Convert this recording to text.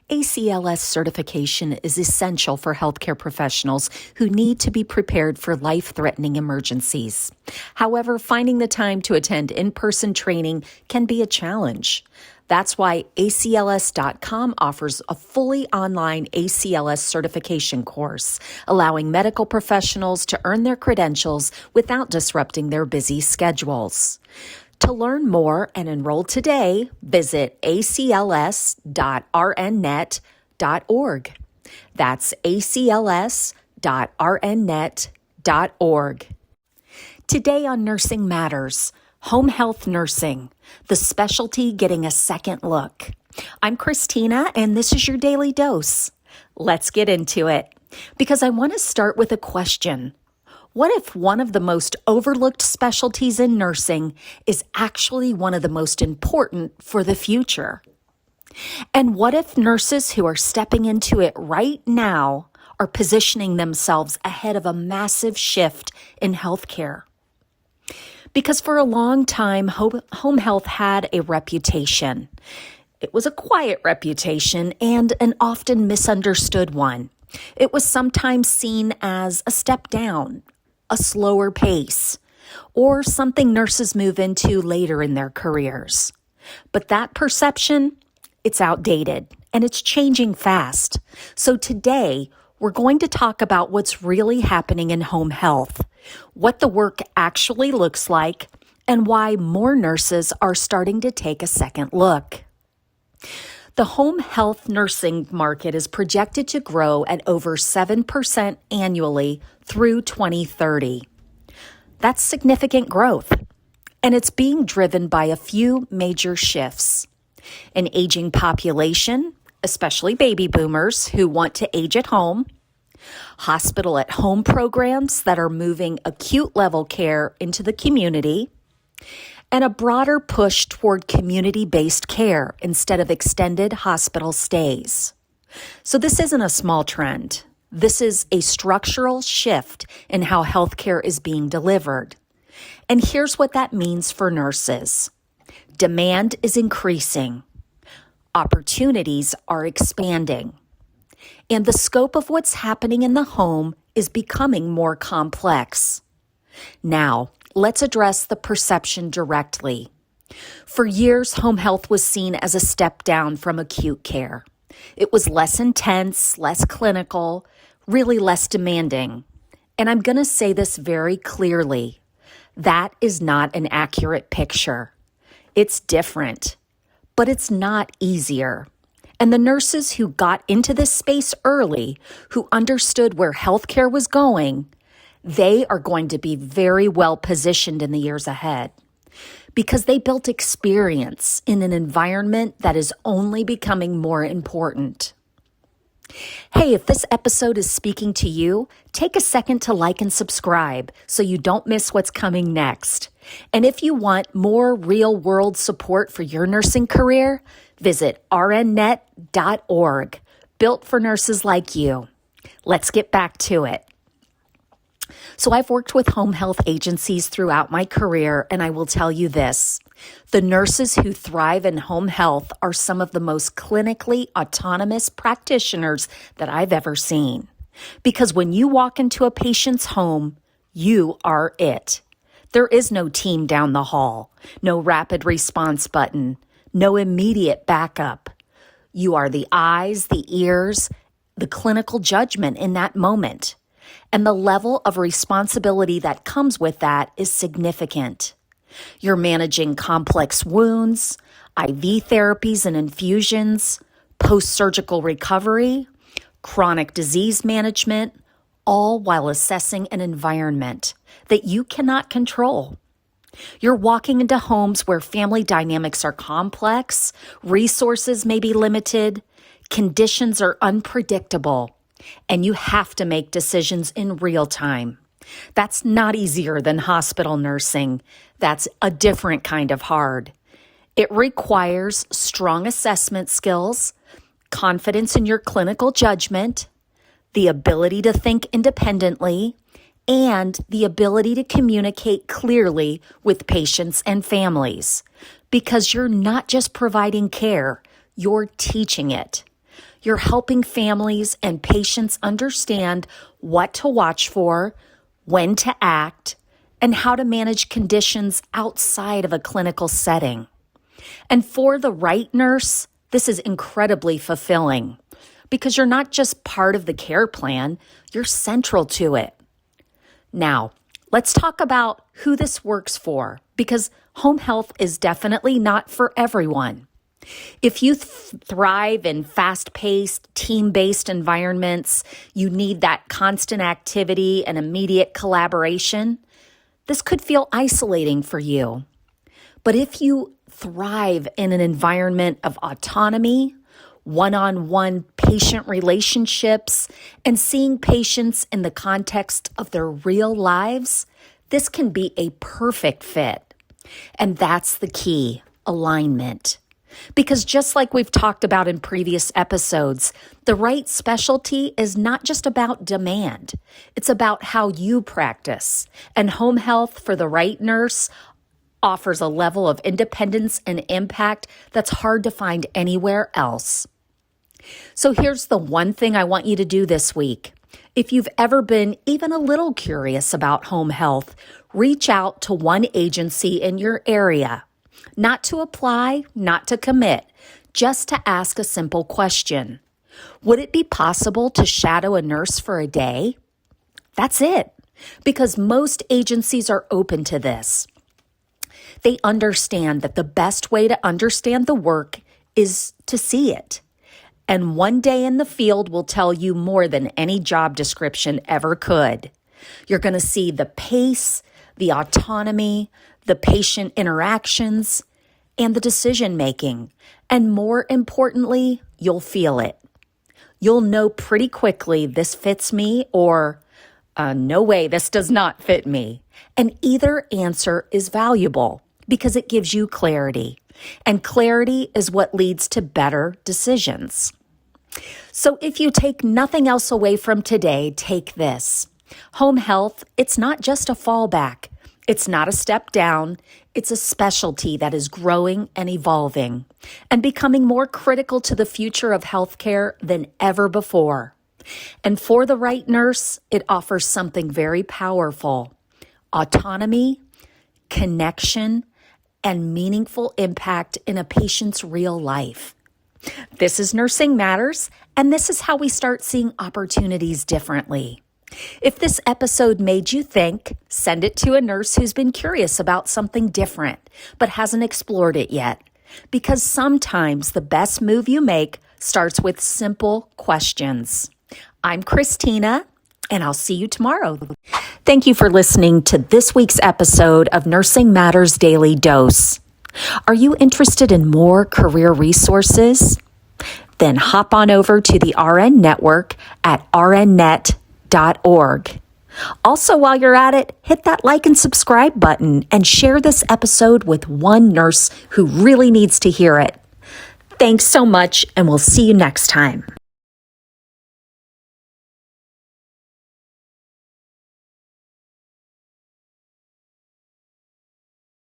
ACLS certification is essential for healthcare professionals who need to be prepared for life-threatening emergencies. However, finding the time to attend in-person training can be a challenge. That's why ACLS.com offers a fully online ACLS certification course, allowing medical professionals to earn their credentials without disrupting their busy schedules. To learn more and enroll today, visit acls.rnnet.org. That's acls.rnnet.org. Today on Nursing Matters, home health nursing, the specialty getting a second look. I'm Christina, and this is your daily dose. Let's get into it, because I want to start with a question. What if one of the most overlooked specialties in nursing is actually one of the most important for the future? And what if nurses who are stepping into it right now are positioning themselves ahead of a massive shift in healthcare? Because for a long time, home health had a reputation. It was a quiet reputation and an often misunderstood one. It was sometimes seen as a step down, a slower pace, or something nurses move into later in their careers. But that perception, it's outdated, and it's changing fast. So today, we're going to talk about what's really happening in home health, what the work actually looks like, and why more nurses are starting to take a second look. The home health nursing market is projected to grow at over 7% annually through 2030. That's significant growth, and it's being driven by a few major shifts. An aging population, especially baby boomers who want to age at home, hospital at home programs that are moving acute level care into the community, and a broader push toward community-based care instead of extended hospital stays. So this isn't a small trend. This is a structural shift in how healthcare is being delivered. And here's what that means for nurses. Demand is increasing. Opportunities are expanding. And the scope of what's happening in the home is becoming more complex. Now, let's address the perception directly. For years, home health was seen as a step down from acute care. It was less intense, less clinical, really less demanding. And I'm going to say this very clearly. That is not an accurate picture. It's different, but it's not easier. And the nurses who got into this space early, who understood where healthcare was going, they are going to be very well positioned in the years ahead because they built experience in an environment that is only becoming more important. Hey, if this episode is speaking to you, take a second to like and subscribe so you don't miss what's coming next. And if you want more real-world support for your nursing career, visit rnnet.org, built for nurses like you. Let's get back to it. So I've worked with home health agencies throughout my career, and I will tell you this. The nurses who thrive in home health are some of the most clinically autonomous practitioners that I've ever seen. Because when you walk into a patient's home, you are it. There is no team down the hall, no rapid response button, no immediate backup. You are the eyes, the ears, the clinical judgment in that moment. And the level of responsibility that comes with that is significant. You're managing complex wounds, IV therapies and infusions, post-surgical recovery, chronic disease management, all while assessing an environment that you cannot control. You're walking into homes where family dynamics are complex, resources may be limited, conditions are unpredictable, and you have to make decisions in real time. That's not easier than hospital nursing. That's a different kind of hard. It requires strong assessment skills, confidence in your clinical judgment, the ability to think independently, and the ability to communicate clearly with patients and families. Because you're not just providing care, you're teaching it. You're helping families and patients understand what to watch for, when to act, and how to manage conditions outside of a clinical setting. And for the right nurse, this is incredibly fulfilling because you're not just part of the care plan, you're central to it. Now, let's talk about who this works for, because home health is definitely not for everyone. If you thrive in fast-paced, team-based environments, you need that constant activity and immediate collaboration, this could feel isolating for you. But if you thrive in an environment of autonomy, one-on-one patient relationships, and seeing patients in the context of their real lives, this can be a perfect fit. And that's the key, alignment. Because just like we've talked about in previous episodes, the right specialty is not just about demand. It's about how you practice. And home health for the right nurse offers a level of independence and impact that's hard to find anywhere else. So here's the one thing I want you to do this week. If you've ever been even a little curious about home health, reach out to one agency in your area. Not to apply, not to commit, just to ask a simple question. Would it be possible to shadow a nurse for a day? That's it, because most agencies are open to this. They understand that the best way to understand the work is to see it. And one day in the field will tell you more than any job description ever could. You're going to see the pace, the autonomy, the patient interactions, and the decision-making. And more importantly, you'll feel it. You'll know pretty quickly this fits me or no way, this does not fit me. And either answer is valuable because it gives you clarity. And clarity is what leads to better decisions. So if you take nothing else away from today, take this. Home health, it's not just a fallback. It's not a step down. It's a specialty that is growing and evolving and becoming more critical to the future of healthcare than ever before. And for the right nurse, it offers something very powerful: autonomy, connection, and meaningful impact in a patient's real life. This is Nursing Matters, and this is how we start seeing opportunities differently. If this episode made you think, send it to a nurse who's been curious about something different, but hasn't explored it yet. Because sometimes the best move you make starts with simple questions. I'm Christina, and I'll see you tomorrow. Thank you for listening to this week's episode of Nursing Matters Daily Dose. Are you interested in more career resources? Then hop on over to the RN Network at rnnet.org. Also, while you're at it, hit that like and subscribe button and share this episode with one nurse who really needs to hear it. Thanks so much, and we'll see you next time.